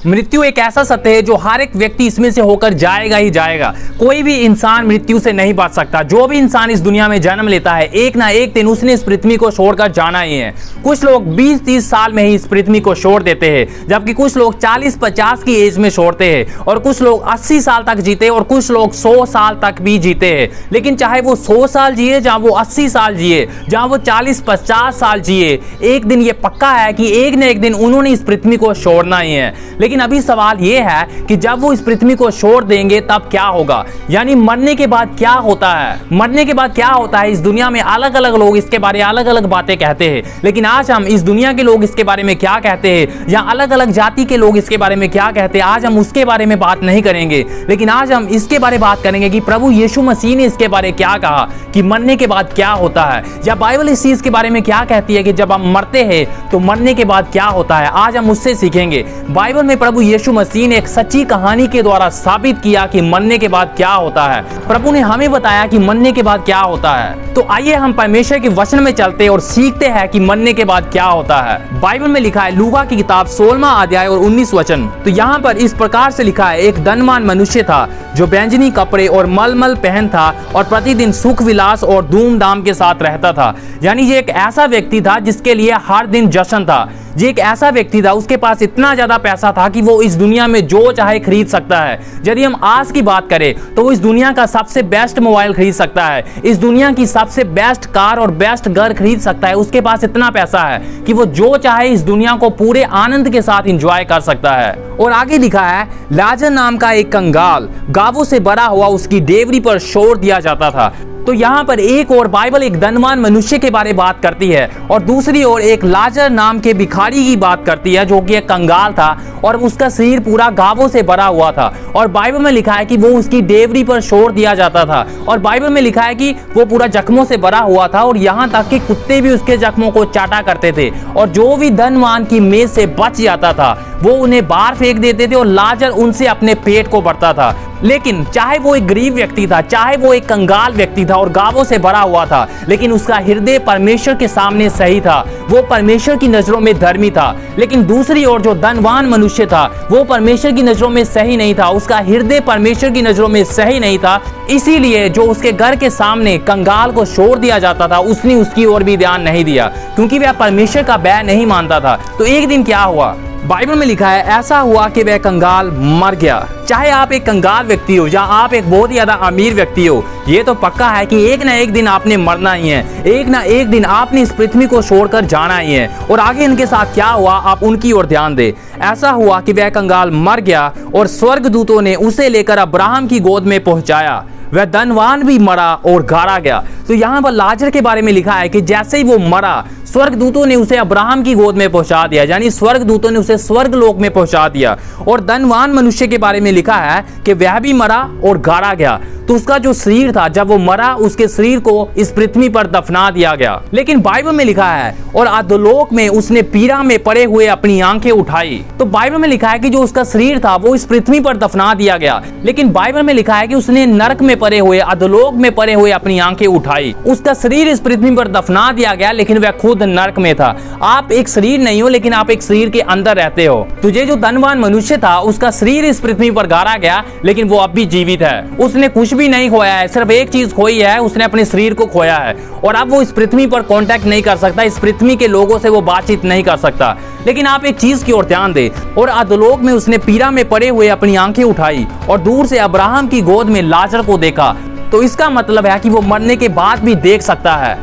मृत्यु एक ऐसा सत्य है जो हर एक व्यक्ति इसमें से होकर जाएगा ही जाएगा। कोई भी इंसान मृत्यु से नहीं बच सकता। जो भी इंसान इस दुनिया में जन्म लेता है एक ना एक दिन उसने इस पृथ्वी को छोड़कर जाना ही है। कुछ लोग 20-30 साल में ही इस पृथ्वी को छोड़ देते हैं, जबकि कुछ लोग 40-50 की एज में छोड़ते हैं, और कुछ लोग 80 साल तक जीते और कुछ लोग 100 साल तक भी जीते हैं। लेकिन चाहे वो 100 साल जिए, जहां वो 80 साल जिए, जहां वो 40-50 साल जिए, एक दिन ये पक्का है कि एक न एक दिन उन्होंने इस पृथ्वी को छोड़ना ही है। लेकिन अभी सवाल यह है कि जब वो इस पृथ्वी को छोड़ देंगे तब क्या होगा, यानी मरने के बाद क्या होता है। मरने के बाद क्या होता है, इस दुनिया में अलग अलग लोग इसके बारे में अलग अलग बातें कहते हैं। लेकिन आज हम इस दुनिया के लोग इसके बारे में क्या कहते हैं, या अलग अलग जाति के लोग इसके बारे में क्या कहते हैं, आज हम उसके बारे में बात नहीं करेंगे। लेकिन आज हम इसके बारे में बात करेंगे कि प्रभु यीशु मसीह ने इसके बारे में क्या कहा कि मरने के बाद क्या होता है, या बाइबल इस चीज के बारे में क्या कहती है कि जब हम मरते हैं तो मरने के बाद क्या होता है। आज हम उससे सीखेंगे। बाइबल में प्रभु यीशु मसीह ने एक सच्ची कहानी के द्वारा साबित किया कि मरने के बाद क्या होता है। प्रभु ने हमें बताया कि मरने के बाद क्या होता है। तो आइए हम परमेश्वर के वचन में चलते और सीखते हैं कि मरने के बाद क्या होता है। बाइबल में लिखा है लूका की किताब 16वां अध्याय और 19 वचन। तो यहाँ पर इस प्रकार से लिखा है, एक धनवान मनुष्य था जो बैंजनी कपड़े और मलमल पहन था और प्रतिदिन सुख विलास और धूमधाम के साथ रहता था। यानी ये एक ऐसा व्यक्ति था जिसके लिए हर दिन जश्न था। ये एक ऐसा व्यक्ति था, उसके पास इतना ज्यादा पैसा था कि वो इस दुनिया में जो चाहे खरीद सकता है। यदि हम आज की बात करें तो वो इस दुनिया का सबसे बेस्ट मोबाइल खरीद सकता है, इस दुनिया की सबसे बेस्ट कार और बेस्ट घर खरीद सकता है। उसके पास इतना पैसा है कि वो जो चाहे इस दुनिया को पूरे आनंद के साथ एंजॉय कर सकता है। और आगे लिखा है, लाजर नाम का एक कंगाल गावों से भरा हुआ उसकी डेवरी पर छोड़ दिया जाता था। तो यहाँ पर एक और बाइबल एक धनवान मनुष्य के बारे में बात करती है और दूसरी ओर एक लाजर नाम के भिखारी की बात करती है जो कि एक कंगाल था और उसका शरीर पूरा घावों से भरा हुआ था। और बाइबल में लिखा है कि वो उसकी डेवरी पर छोड़ दिया जाता था, और बाइबल में लिखा है कि वो पूरा जख्मों से भरा हुआ था और यहाँ तक कि कुत्ते भी उसके जख्मों को चाटा करते थे। और जो भी धनवान की मेज से बच जाता था वो उन्हें बाहर फेंक देते थे और लाजर उनसे अपने पेट को भरता था। लेकिन चाहे वो एक गरीब व्यक्ति था, चाहे वो एक कंगाल व्यक्ति था और गावों से भरा हुआ था, लेकिन उसका हृदय परमेश्वर के सामने सही था। वो परमेश्वर की नजरों में धर्मी था। लेकिन दूसरी ओर जो धनवान मनुष्य था वो परमेश्वर की नजरों में सही नहीं था, उसका हृदय परमेश्वर की नजरों में सही नहीं था। इसीलिए जो उसके घर के सामने कंगाल को छोड़ दिया जाता था उसने उसकी ओर भी ध्यान नहीं दिया, क्योंकि वह परमेश्वर का बैर नहीं मानता था। तो एक दिन क्या हुआ, बाइबल में लिखा है, ऐसा हुआ कि वह कंगाल मर गया। चाहे आप एक कंगाल व्यक्ति हो या आप एक बहुत ज्यादा अमीर व्यक्ति हो, ये तो पक्का है कि एक ना एक दिन आपने मरना ही है, एक ना एक दिन आपने इस पृथ्वी को छोड़कर जाना ही है। और आगे इनके साथ क्या हुआ आप उनकी ओर ध्यान दें। ऐसा हुआ कि वह कंगाल मर गया और स्वर्गदूतों ने उसे लेकर अब्राहम की गोद में पहुंचाया। वह धनवान भी मरा और गाड़ा गया। तो यहाँ पर लाजर के बारे में लिखा है कि जैसे ही वो मरा स्वर्गदूतों ने उसे अब्राहम की गोद में पहुंचा दिया, यानी स्वर्गदूतों ने उसे स्वर्गलोक में पहुंचा दिया। और धनवान मनुष्य के बारे में लिखा है कि वह भी मरा और गाड़ा गया। तो उसका जो शरीर था जब वो मरा उसके शरीर को इस पृथ्वी पर दफना दिया गया। लेकिन बाइबल में लिखा है और अधोलोक में उसने पीड़ा में पड़े हुए अपनी आंखें उठाई। तो बाइबल में लिखा है कि जो उसका शरीर था वो इस पृथ्वी पर दफना दिया गया। लेकिन बाइबल में लिखा है कि उसने नरक में पड़े हुए अधोलोक में पड़े हुए अपनी आंखें उठाई। उसका शरीर इस पृथ्वी पर दफना दिया गया लेकिन वह खुद नरक में था। आप एक शरीर नहीं हो लेकिन आप एक शरीर के अंदर रहते हो। तुझे जो धनवान मनुष्य था उसका शरीर इस पृथ्वी पर गाड़ा गया लेकिन वो अब भी जीवित है। उसने कुछ भी नहीं खोया है, सिर्फ एक चीज खोई है, उसने अपने शरीर को खोया है। और अब वो इस पृथ्वी पर कांटेक्ट नहीं कर सकता, इस पृथ्वी के लोगों से वो बातचीत नहीं कर सकता। लेकिन आप एक चीज की ओर ध्यान दे, और अधोलोक में उसने पीड़ा में पड़े हुए अपनी आंखें उठाई और दूर से अब्राहम की गोद में लाजर को देखा। तो इसका मतलब है कि वो मरने के बाद भी देख सकता है।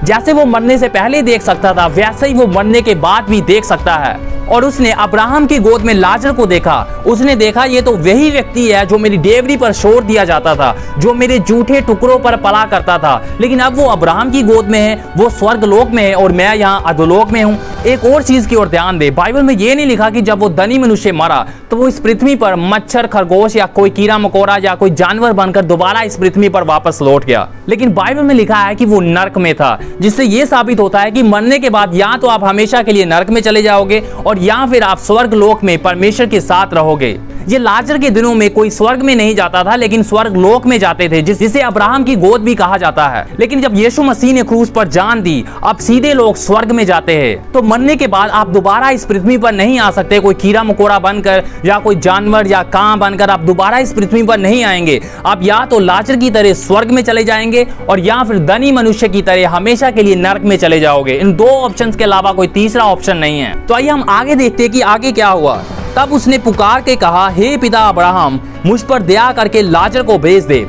जैसे वो मरने से पहले देख सकता था वैसे ही वो मरने के बाद भी देख सकता है। और उसने अब्राहम की गोद में लाजर को देखा। उसने देखा ये तो वही व्यक्ति है जो मेरी डेवरी पर छोड़ दिया जाता था, जो मेरे जूठे टुकड़ों पर पला करता था। लेकिन अब वो अब्राहम की गोद में है, वो स्वर्गलोक में है और मैं यहाँ अधोलोक में हूँ। एक और चीज की ओर ध्यान दे, बाइबल में ये नहीं लिखा कि जब वो धनी मनुष्य मरा तो वो इस पृथ्वी पर मच्छर, खरगोश या कोई कीड़ा मकोड़ा या कोई जानवर बनकर दोबारा इस पृथ्वी पर वापस लौट गया। लेकिन बाइबल में लिखा है कि वो नरक में था। जिससे ये साबित होता है कि मरने के बाद या तो आप हमेशा के लिए नरक में चले जाओगे और या फिर आप स्वर्ग लोक में परमेश्वर के साथ रहोगे। ये लाजर के दिनों में कोई स्वर्ग में नहीं जाता था, लेकिन स्वर्ग लोक में जाते थे, जिसे अब्राहम की गोद भी कहा जाता है। लेकिन जब यीशु मसीह ने क्रूस पर जान दी, अब सीधे लोग स्वर्ग में जाते हैं। तो मरने के बाद आप दोबारा इस पृथ्वी पर नहीं आ सकते, कोई कीड़ा मकोड़ा बनकर या कोई जानवर या कां बनकर आप दोबारा इस पृथ्वी पर नहीं आएंगे। आप या तो लाजर की तरह स्वर्ग में चले जाएंगे और या फिर धनी मनुष्य की तरह हमेशा के लिए नरक में चले जाओगे। इन दो ऑप्शंस के अलावा कोई तीसरा ऑप्शन नहीं है। तो आइए हम आगे देखते हैं कि आगे क्या हुआ। तब उसने पुकार के कहा, हे पिता अब्राहम, मुझ पर दया करके लाजर को भेज दे।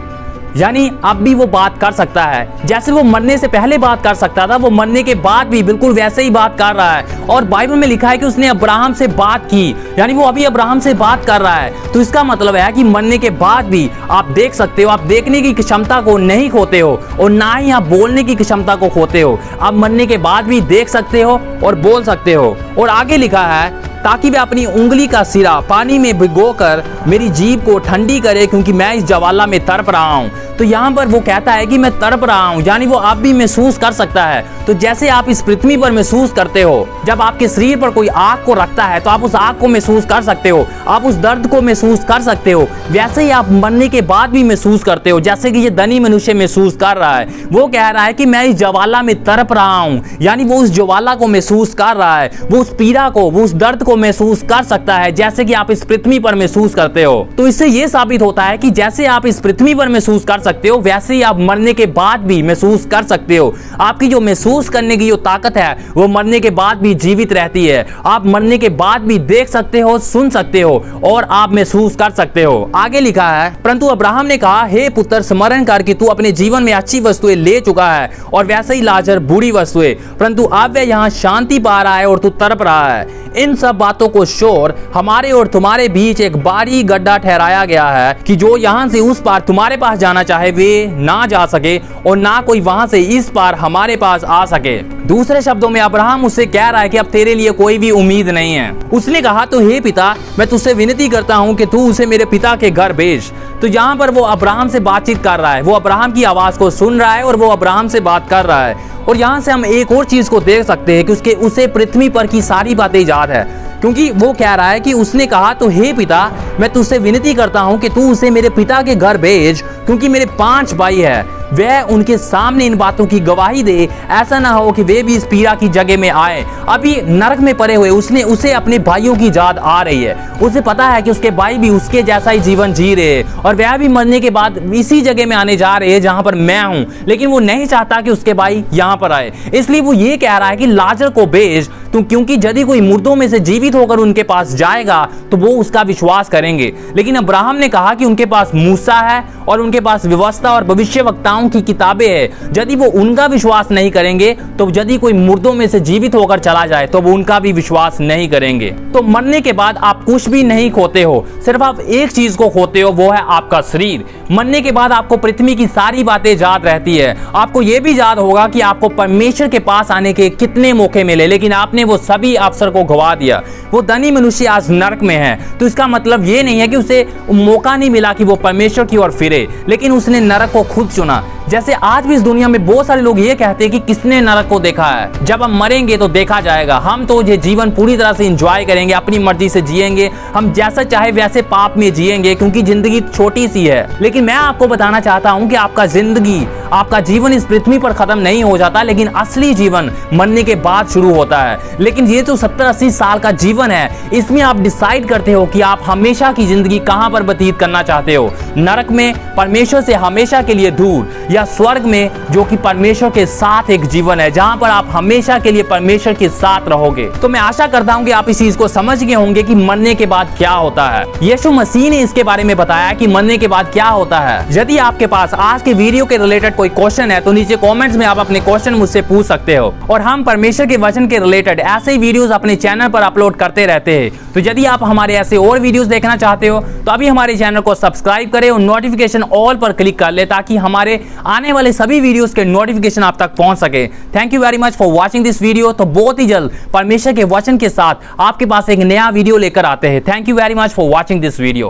यानी अब भी वो बात कर सकता है, जैसे वो मरने से पहले बात कर सकता था, वो मरने के बाद भी बिल्कुल वैसे ही बात कर रहा है। और बाइबल में लिखा है कि उसने अब्राहम से बात की, यानी वो अभी अब्राहम से बात कर रहा है। तो इसका मतलब है कि मरने के बाद भी आप देख सकते हो, आप देखने की क्षमता को नहीं खोते हो और ना ही आप बोलने की क्षमता को खोते हो। आप मरने के बाद भी देख सकते हो और बोल सकते हो। और आगे लिखा है, ताकि वह अपनी उंगली का सिरा पानी में भिगोकर मेरी जीभ को ठंडी करे, क्योंकि मैं इस ज्वाला में तड़प रहा हूँ। तो यहाँ पर वो कहता है कि मैं तड़प रहा हूँ, यानी वो आप भी महसूस कर सकता है। तो जैसे आप इस पृथ्वी पर महसूस करते हो, जब आपके शरीर पर कोई आग को रखता है तो आप उस आग को महसूस कर सकते हो, आप उस दर्द को महसूस कर सकते हो। वैसे ही आप मरने के बाद भी महसूस करते हो, जैसे कि ये धनी मनुष्य महसूस कर रहा है। वो कह रहा है कि मैं इस ज्वाला में तड़प रहा हूँ, यानी वो उस ज्वाला को महसूस कर रहा है, वो उस पीड़ा को, वो उस दर्द को महसूस कर सकता है, जैसे कि आप इस पृथ्वी पर महसूस करते हो। तो इससे यह साबित होता है कि जैसे आप इस पृथ्वी पर महसूस कर सकते हो, वैसे ही आप मरने के बाद भी महसूस कर सकते हो। आपकी जो महसूस करने की जो ताकत है, वो मरने के बाद भी जीवित रहती है। आप मरने के बाद भी देख सकते हो, सुन सकते हो और आप महसूस कर सकते हो। आगे लिखा है, परंतु अब्राहम ने कहा, हे पुत्र, स्मरण कर कि तू अपने जीवन में अच्छी वस्तुएं ले चुका है और वैसे ही लाजर बुरी वस्तुएं, परंतु अब वह यहाँ शांति पा रहा है और तू तड़प रहा है। इन सब बातों को शोर हमारे और तुम्हारे बीच एक बारी गड्ढा ठहराया गया है कि जो यहाँ से उस पार तुम्हारे पास जाना चाहे वे ना जा सके और ना कोई वहां से इस पार हमारे पास आ सके। दूसरे शब्दों में अब्राहम उससे कह रहा है कि अब तेरे लिए कोई भी उम्मीद नहीं है। उसने कहा, तो हे पिता, मैं तुझसे विनती करता हूं कि तू उसे मेरे पिता के घर भेज। तो यहाँ पर वो अब्राहम से बातचीत कर रहा है, वो अब्राहम की आवाज को सुन रहा है और वो अब्राहम से बात कर रहा है। और यहाँ से हम एक और चीज को देख सकते हैं कि उसे पृथ्वी पर की सारी बातें याद है, क्योंकि वो कह रहा है कि उसने कहा, तो हे पिता, मैं तुझसे विनती करता हूं कि तू उसे मेरे पिता के घर भेज, क्योंकि मेरे 5 भाई है, वह उनके सामने इन बातों की गवाही दे, ऐसा ना हो कि वे भी इस पीड़ा की जगह में आए। अभी नरक में पड़े हुए उसे अपने भाइयों की याद आ रही है। उसे पता है कि उसके भाई भी उसके जैसा ही जीवन जी रहे हैं और वह भी मरने के बाद इसी जगह में आने जा रहे हैं जहां पर मैं हूं, लेकिन वो नहीं चाहता कि उसके भाई यहां पर आए। इसलिए वो ये कह रहा है कि लाजर को भेज, क्योंकि यदि कोई मुर्दों में से जीवित होकर उनके पास जाएगा तो वो उसका विश्वास करेंगे। लेकिन अब्राहम ने कहा कि उनके पास मूसा है और उनके पास व्यवस्था और भविष्यवक्ताओं की किताबें हैं। यदि वो उनका विश्वास नहीं करेंगे तो यदि कोई मुर्दों में से जीवित होकर चला जाए तो वो उनका भी विश्वास नहीं करेंगे। तो मरने के बाद आप कुछ भी नहीं खोते हो, सिर्फ आप एक चीज को खोते हो, वो है आपका शरीर। मरने के बाद आपको पृथ्वी की सारी बातें याद रहती है। आपको यह भी याद होगा कि आपको परमेश्वर के पास आने के कितने मौके मिले, लेकिन आपने वो सभी अवसर को गवा दिया। वो धनी मनुष्य आज नरक में है, तो इसका मतलब ये नहीं है कि उसे मौका नहीं मिला कि वो परमेश्वर की ओर फिरे, लेकिन उसने नरक को खुद चुना। जैसे आज भी इस दुनिया में बहुत सारे लोग ये कहते हैं कि किसने नरक को देखा है, जब हम मरेंगे तो देखा जाएगा। हम तो ये जीवन पूरी तरह से एंजॉय करेंगे, अपनी मर्जी से जिएंगे, हम जैसा चाहे वैसे पाप में जिएंगे, क्योंकि जिंदगी छोटी सी है। लेकिन मैं आपको बताना चाहता हूं कि आपका जीवन इस पृथ्वी पर खत्म नहीं हो जाता, लेकिन असली जीवन मरने के बाद शुरू होता है। लेकिन ये जो 70-80 साल का जीवन है, इसमें आप डिसाइड करते हो कि आप हमेशा की जिंदगी कहां पर व्यतीत करना चाहते हो, नरक में परमेश्वर से हमेशा के लिए दूर, या स्वर्ग में जो कि परमेश्वर के साथ एक जीवन है, जहां पर आप हमेशा के लिए परमेश्वर के साथ रहोगे। तो मैं आशा करता हूं कि आप इस चीज को समझ गए होंगे कि मरने के बाद क्या होता है। यीशु मसीह ने इसके बारे में बताया कि मरने के बाद क्या होता है। यदि आपके पास आज के वीडियो के रिलेटेड कोई क्वेश्चन है तो नीचे कमेंट्स में आप अपने क्वेश्चन मुझसे पूछ सकते हो, और हम परमेश्वर के वचन के रिलेटेड ऐसे ही वीडियोस अपने चैनल पर अपलोड करते रहते हैं। तो यदि आप हमारे ऐसे और वीडियोस देखना चाहते हो तो अभी हमारे चैनल को सब्सक्राइब करें और नोटिफिकेशन ऑल पर क्लिक कर ले, ताकि हमारे आने वाले सभी वीडियोस के नोटिफिकेशन आप तक पहुंच सके। Thank you very much for watching this video. तो बहुत ही जल्द परमेश्वर के वचन के साथ आपके पास एक नया वीडियो लेकर आते हैं। Thank you very much for watching this video.